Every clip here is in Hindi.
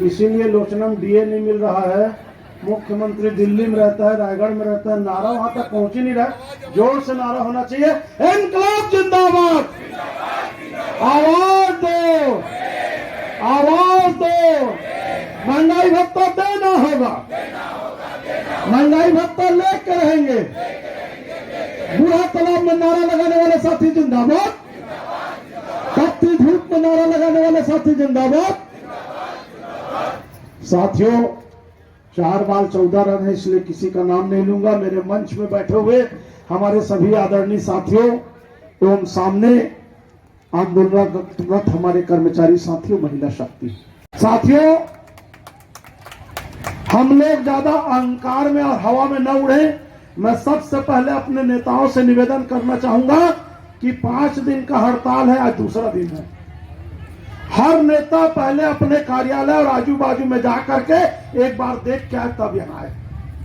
इसीलिए लोचनम डीए नहीं मिल रहा है। मुख्यमंत्री दिल्ली में रहता है, रायगढ़ में रहता है, नारा वहां तक पहुंच ही नहीं रहा। जोर से नारा होना चाहिए, इनकलाब जिंदाबाद, आवाज दो, आवाज दो। महंगाई भत्ता देना होगा, महंगाई भत्ता लेकर रहेंगे। बूढ़ा तालाब में नारा लगाने वाले साथी जिंदाबाद, तपती धूप में नारा लगाने वाले साथी जिंदाबाद। साथियों, 4 बाल 14 रन है, इसलिए किसी का नाम नहीं लूंगा। मेरे मंच में बैठे हुए हमारे सभी आदरणीय साथियों एवं सामने आंदोलनरत हमारे कर्मचारी साथियों, महिला शक्ति साथियों, हम लोग ज्यादा अहंकार में और हवा में न उड़े। मैं सबसे पहले अपने नेताओं से निवेदन करना चाहूंगा कि 5 दिन का हड़ताल है, आज दूसरा दिन है। हर नेता पहले अपने कार्यालय और आजू बाजू में जा करके एक बार देख के आए, तब यहाँ आए।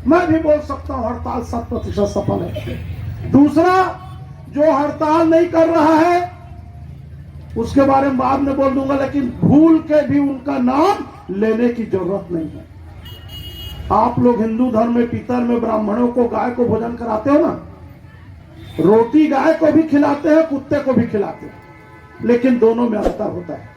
मैं भी बोल सकता हूं हड़ताल 100% सफल है। दूसरा, जो हड़ताल नहीं कर रहा है उसके बारे में बाद में बोल दूंगा, लेकिन भूल के भी उनका नाम लेने की जरूरत नहीं है। आप लोग हिंदू धर्म में पितर में ब्राह्मणों को गाय को भोजन कराते हो ना, रोटी गाय को भी खिलाते हैं, कुत्ते को भी खिलाते हैं, लेकिन दोनों में अंतर होता है।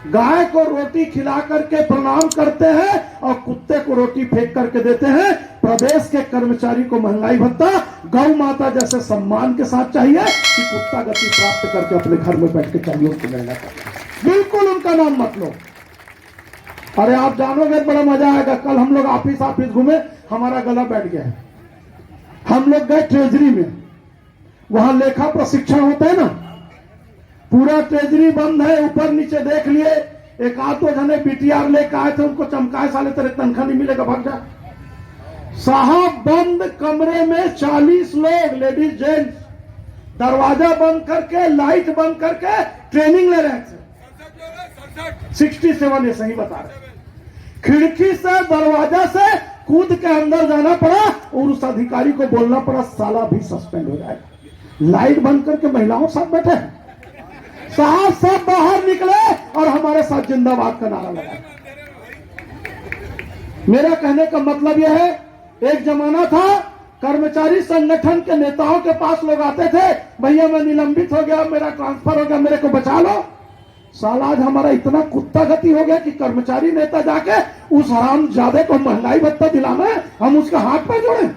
गाय को रोटी खिला करके प्रणाम करते हैं और कुत्ते को रोटी फेंक करके देते हैं। प्रदेश के कर्मचारी को महंगाई भत्ता गौ माता जैसे सम्मान के साथ चाहिए कि कुत्ता गति प्राप्त करके अपने घर में बैठ के चाहिए उनको मिलना चाहिए। बिल्कुल उनका नाम मत लो। अरे आप जानोगे बड़ा मजा आएगा। कल हम लोग ऑफिस घूमे, हमारा गला बैठ गया है। हम लोग गए ट्रेजरी में, वहां लेखा प्रशिक्षण होता है ना, पूरा ट्रेजरी बंद है, ऊपर नीचे देख लिए। एक आध 2 जने बीटीआर लेकर आए थे, उनको चमकाए, साले तेरे तनख्वाह नहीं मिलेगा, भाग जा। साहब बंद कमरे में 40 लोग लेडीज जेंट्स, दरवाजा बंद करके लाइट बंद करके ट्रेनिंग ले रहे थे। 67 ये सही बता रहे। खिड़की से दरवाजा से कूद के अंदर जाना पड़ा और उस अधिकारी को बोलना पड़ा साला भी सस्पेंड हो जाएगा। लाइट बंद करके महिलाओं साथ बैठे, साहब सब बाहर निकले और हमारे साथ जिंदाबाद का नारा लगा। मेरा कहने का मतलब यह है, एक जमाना था कर्मचारी संगठन के नेताओं के पास लोग आते थे, भैया मैं निलंबित हो गया, मेरा ट्रांसफर हो गया, मेरे को बचा लो। साला आज हमारा इतना कुत्ता गति हो गया कि कर्मचारी नेता जाके उस हरामजादे को महंगाई भत्ता दिलाना है, हम उसका हाथ पैर जोड़े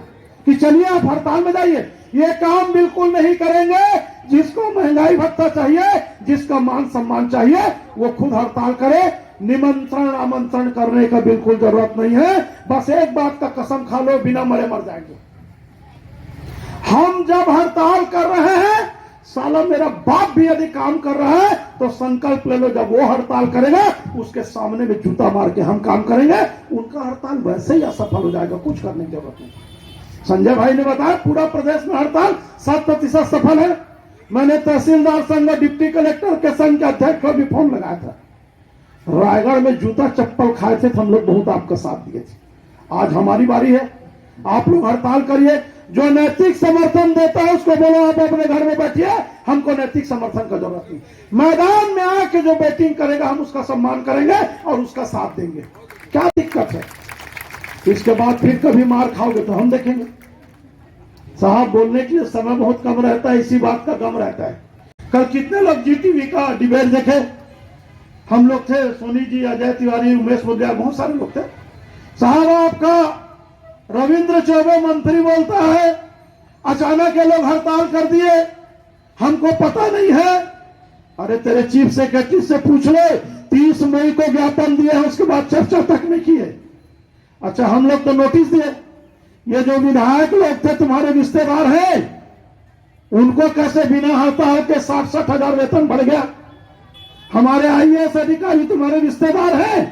कि चलिए आप हड़ताल में जाइए। ये काम बिल्कुल नहीं करेंगे। जिसको महंगाई भत्ता चाहिए, जिसका मान सम्मान चाहिए, वो खुद हड़ताल करे। निमंत्रण आमंत्रण करने का बिल्कुल जरूरत नहीं है। बस एक बात का कसम खा लो, बिना मरे मर जाएंगे। हम जब हड़ताल कर रहे हैं, साला मेरा बाप भी यदि काम कर रहा है तो संकल्प ले लो, जब वो हड़ताल करेगा उसके सामने में जूता मार के हम काम करेंगे। उनका हड़ताल वैसे ही असफल हो जाएगा, कुछ करने की जरूरत नहीं। संजय भाई ने बताया पूरा प्रदेश में हड़ताल 100% सफल है। मैंने तहसीलदार संघ डिप्टी कलेक्टर के संघ के अध्यक्ष को भी फोन लगाया था। रायगढ़ में जूता चप्पल खाए थे तो हम लोग बहुत आपका साथ दिए थे। आज हमारी बारी है, आप लोग हड़ताल करिए। जो नैतिक समर्थन देता है उसको बोलो आप अपने घर में बैठिए, हमको नैतिक समर्थन का जरूरत नहीं। मैदान में आके जो बैटिंग करेगा हम उसका सम्मान करेंगे और उसका साथ देंगे। क्या दिक्कत है? इसके बाद फिर कभी मार खाओगे तो हम देखेंगे। साहब बोलने के लिए समय बहुत कम रहता है, इसी बात का गम रहता है। कल कितने लोग जीटीवी का डिबेट देखे? हम लोग थे, सोनी जी, अजय तिवारी, उमेश मुद्रा, बहुत सारे लोग थे। साहब आपका रविंद्र चौबे मंत्री बोलता है अचानक ये लोग हड़ताल कर दिए, हमको पता नहीं है। अरे तेरे चीफ सेक्रेटरी से पूछ ले, 30 मई को ज्ञापन दिए हैं, उसके बाद चर्चा तक नहीं की है। अच्छा हम लोग तो नोटिस दिए। ये जो विधायक लोग थे तुम्हारे रिश्तेदार हैं, उनको कैसे बिना हड़ताल के 60-60 हजार वेतन बढ़ गया? हमारे आईएएस अधिकारी तुम्हारे रिश्तेदार हैं।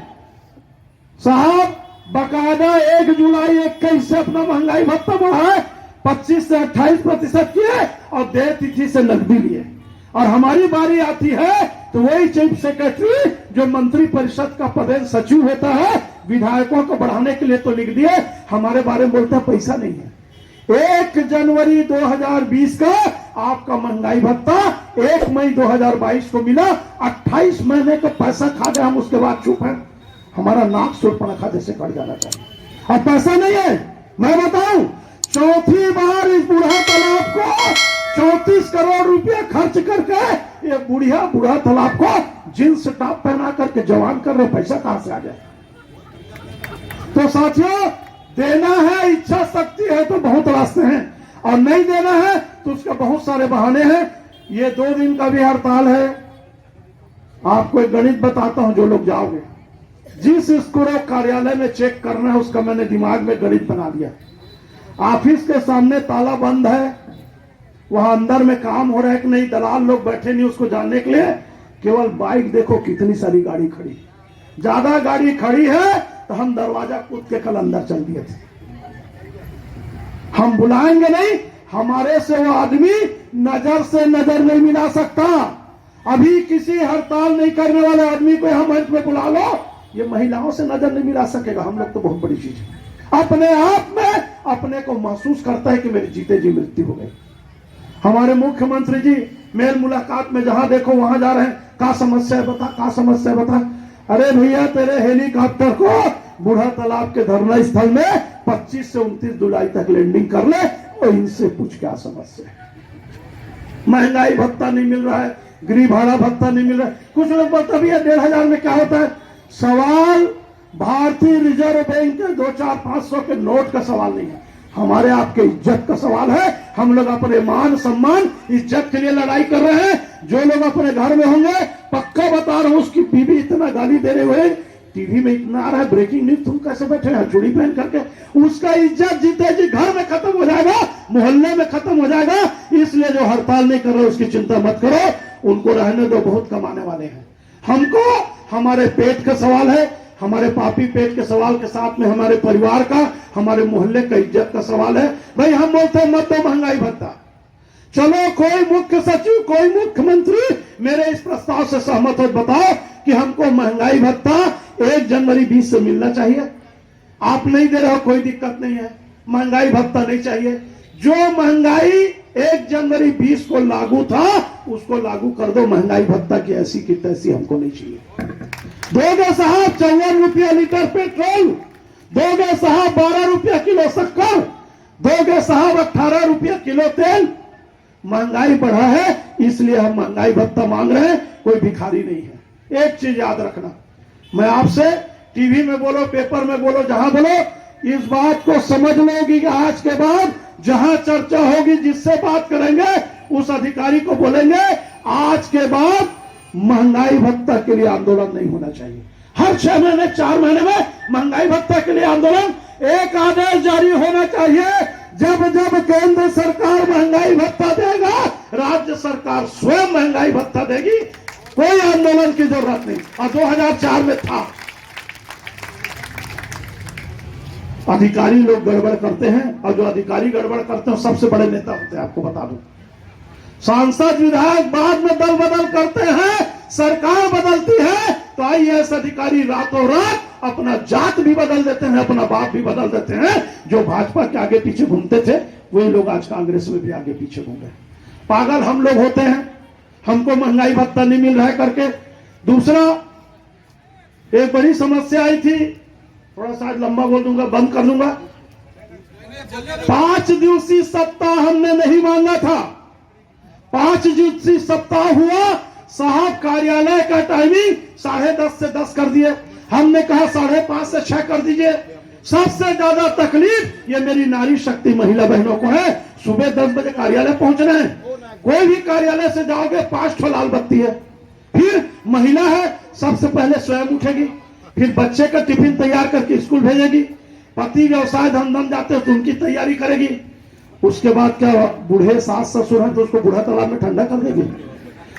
साहब बकायदा 1 जुलाई 21 से अपना महंगाई भत्ता बढ़ाए, 25 से 28% किए और देय तिथि से नकदी लिए। और हमारी बारी आती है तो वही चीफ सेक्रेटरी जो मंत्री परिषद का पदेन सचिव होता है, विधायकों को बढ़ाने के लिए तो लिख दिए, हमारे बारे में बोलता है पैसा नहीं है। 1 जनवरी 2020 का आपका महंगाई भत्ता 1 मई 2022 को मिला, 28 महीने का पैसा खा गए हम, उसके बाद चुप है। हमारा नाक सुर्पणखा जैसे कट जाना चाहिए। अब पैसा नहीं है, मैं बताऊं, चौथी बार इस बूढ़ा तालाब को 34 करोड़ रुपया खर्च करके ये बूढ़ा तालाब को जींस टॉप पहना करके जवान कर रहे, पैसा कहां से आ जाए। तो साथियों, देना है, इच्छा शक्ति है तो बहुत रास्ते हैं, और नहीं देना है तो उसके बहुत सारे बहाने हैं। ये 2 दिन का भी हड़ताल है। आपको एक गणित बताता हूं, जो लोग जाओगे, जिस स्कूल कार्यालय में चेक करना है उसका मैंने दिमाग में गणित बना दिया। ऑफिस के सामने ताला बंद है, वहां अंदर में काम हो रहा है कि नहीं, दलाल लोग बैठे नहीं उसको जानने के लिए, केवल बाइक देखो कितनी सारी गाड़ी खड़ी, ज्यादा गाड़ी खड़ी है तो हम दरवाजा कूद के कल अंदर चल दिए थे। हम बुलाएंगे नहीं, हमारे से वो आदमी नजर से नजर नहीं मिला सकता। अभी किसी हड़ताल नहीं करने वाले आदमी को हम मंच में बुला लो, ये महिलाओं से नजर नहीं मिला सकेगा। हम लोग तो बहुत बड़ी चीज है, अपने आप में अपने को महसूस करता है कि मेरी जीते जी मृत्यु हो गई। हमारे मुख्यमंत्री जी मेल मुलाकात में जहां देखो वहां जा रहे हैं, क्या समस्या है बता, क्या समस्या है बता। अरे भैया, तेरे हेलीकॉप्टर को बूढ़ा तालाब के धरना स्थल में 25 से 29 जुलाई तक लैंडिंग कर ले और इनसे पूछ क्या समस्या है। महंगाई भत्ता नहीं मिल रहा है, गृह भाड़ा भत्ता नहीं मिल रहा है। कुछ लोग बोलते भैया 1500 में क्या होता है। सवाल भारतीय रिजर्व बैंक के 2-4-500 के नोट का सवाल नहीं है, हमारे आपके इज्जत का सवाल है। हम लोग अपने मान सम्मान इज्जत के लिए लड़ाई कर रहे हैं। जो लोग अपने घर में होंगे, पक्का बता रहा हूं, उसकी बीवी इतना गाली दे रहे हुए, टीवी में इतना आ रहा है ब्रेकिंग न्यूज, तुम कैसे बैठे हैं चूड़ी पहन करके, उसका इज्जत जीते जी घर में खत्म हो जाएगा, मोहल्ले में खत्म हो जाएगा। इसलिए जो हड़ताल नहीं कर रहे उसकी चिंता मत करो, उनको रहने दो, बहुत कमाने वाले हैं। हमको हमारे पेट का सवाल है, हमारे पापी पेट के सवाल के साथ में हमारे परिवार का, हमारे मोहल्ले का इज्जत का सवाल है। भाई हम बोलते हैं मत दो महंगाई भत्ता, चलो कोई मुख्य सचिव, कोई मुख्यमंत्री मेरे इस प्रस्ताव से सहमत हो, बताओ कि हमको महंगाई भत्ता 1 जनवरी 20 से मिलना चाहिए। आप नहीं दे रहे हो, कोई दिक्कत नहीं है, महंगाई भत्ता नहीं चाहिए। जो महंगाई 1 जनवरी 20 को लागू था उसको लागू कर दो, महंगाई भत्ता की ऐसी की तैसी हमको नहीं चाहिए। दोगे साहब 54 रुपया लीटर पेट्रोल, दोगे साहब 12 रुपया किलो शक्कर, दोगे साहब 18 रुपया किलो तेल। महंगाई बढ़ा है इसलिए हम महंगाई भत्ता मांग रहे हैं, कोई भिखारी नहीं है। एक चीज याद रखना, मैं आपसे टीवी में बोलो, पेपर में बोलो, जहां बोलो, इस बात को समझ लोगी कि आज के बाद जहां चर्चा होगी, जिससे बात करेंगे उस अधिकारी को बोलेंगे आज के बाद महंगाई भत्ता के लिए आंदोलन नहीं होना चाहिए। हर 6 महीने 4 महीने में महंगाई भत्ता के लिए आंदोलन, एक आदेश जारी होना चाहिए। जब जब केंद्र सरकार महंगाई भत्ता देगा, राज्य सरकार स्वयं महंगाई भत्ता देगी, कोई आंदोलन की जरूरत नहीं। और 2004 में था। अधिकारी लोग गड़बड़ करते हैं, और जो अधिकारी गड़बड़ करते हैं सबसे बड़े नेता होते हैं, आपको बता दूं। सांसद विधायक बाद में दल बदल करते हैं, सरकार बदलती है तो आईएएस अधिकारी रातों रात अपना जात भी बदल देते हैं, अपना बाप भी बदल देते हैं। जो भाजपा के आगे पीछे घूमते थे वही लोग आज कांग्रेस में भी आगे पीछे घूम रहे। पागल हम लोग होते हैं, हमको महंगाई भत्ता नहीं मिल रहा है करके। दूसरा, एक बड़ी समस्या आई थी, थोड़ा सा लंबा बोल दूंगा, बंद कर दूंगा। 5 दिवसीय सप्ताह हमने नहीं मांगा था। 5 दिवसीय सप्ताह हुआ, साहब कार्यालय का टाइमिंग 10:30 से 10 कर दिए। हमने कहा 5:30 से 6 कर दीजिए। सबसे ज्यादा तकलीफ ये मेरी नारी शक्ति महिला बहनों को है। सुबह 10 बजे कार्यालय पहुंचना है, कोई भी कार्यालय से जाओगे 5 ठो लाल बत्ती है। फिर महिला है, सबसे पहले स्वयं उठेगी, फिर बच्चे का टिफिन तैयार करके स्कूल भेजेगी, पति व्यवसाय धंधम जाते हैं तो उनकी तैयारी करेगी। उसके बाद क्या, बूढ़े सास ससुर हैं तो उसको बूढ़ा तालाब में ठंडा कर देगी,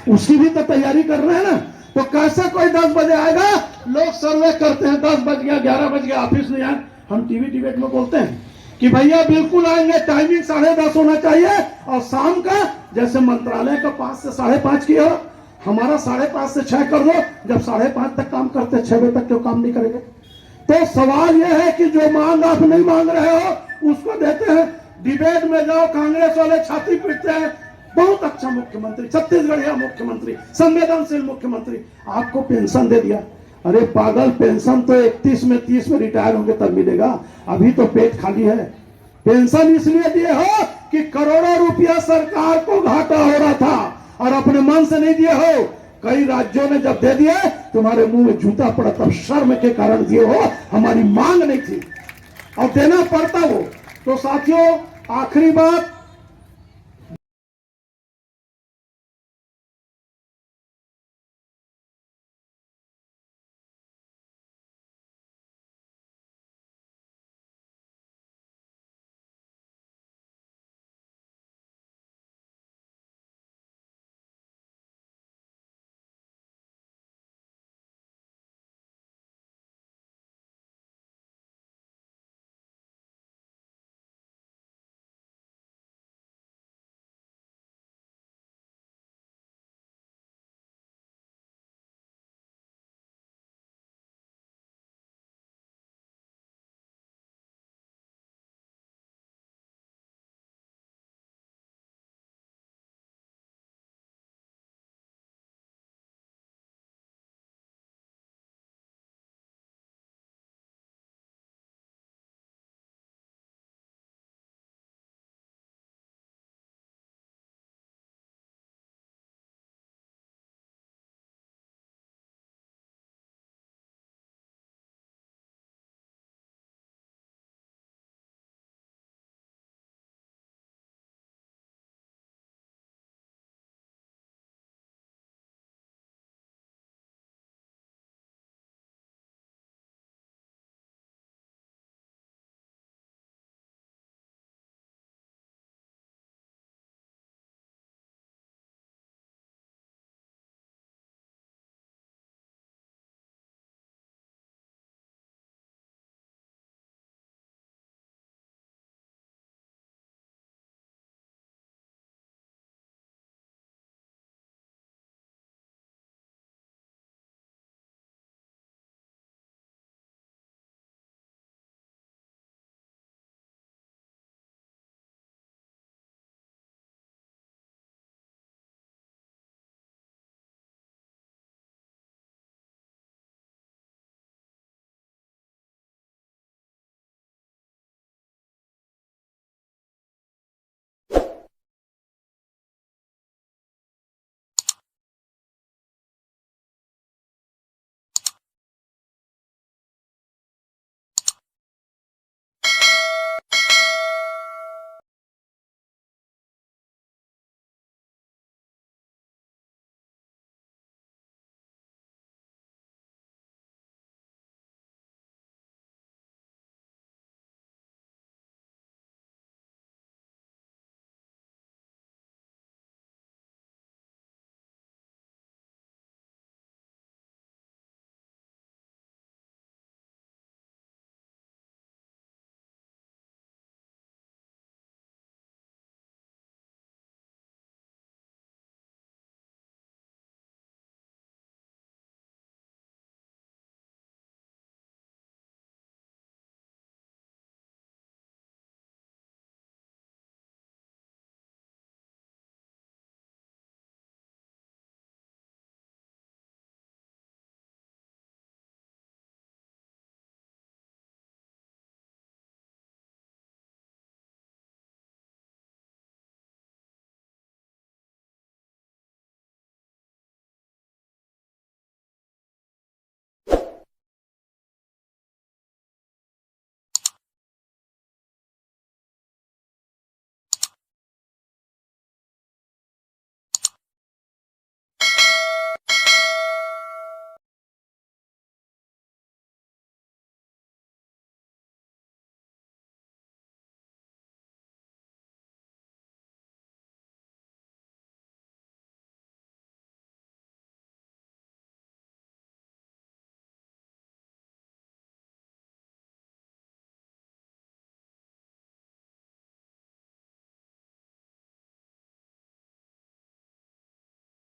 उसकी भी तो तैयारी कर रहे हैं ना। तो कैसे कोई 10 बजे आएगा, लोग सर्वे करते हैं 10 बज गया, 11 बज गया, ऑफिस नहीं आए। हम टीवी डिबेट में बोलते हैं कि भैया बिल्कुल आएंगे, टाइमिंग 10:30 होना चाहिए। और शाम का जैसे मंत्रालय का 5 से 5:30 किया, हमारा 5:30 से 6 कर दो। जब 5:30 तक काम करते 6 बजे तक क्यों काम नहीं करेंगे। तो सवाल यह है कि जो मांग आप नहीं मांग रहे हो उसको देते हैं। डिबेट में जाओ, कांग्रेस वाले छाती पीटते हैं, बहुत अच्छा मुख्यमंत्री, छत्तीसगढ़ मुख्यमंत्री, संवेदनशील मुख्यमंत्री, आपको पेंशन दे दिया। अरे पागल, पेंशन तो 31 में 30 में रिटायर होंगे तब मिलेगा, अभी तो पेट खाली है। पेंशन इसलिए दिए हो कि करोड़ों रुपया सरकार को घाटा हो रहा था और अपने मन से नहीं दिए हो। कई राज्यों ने जब दे दिए तुम्हारे मुंह में जूता पड़ा, तब शर्म के कारण दिए हो, हमारी मांग नहीं थी और देना पड़ता वो। तो साथियों, आखिरी बात,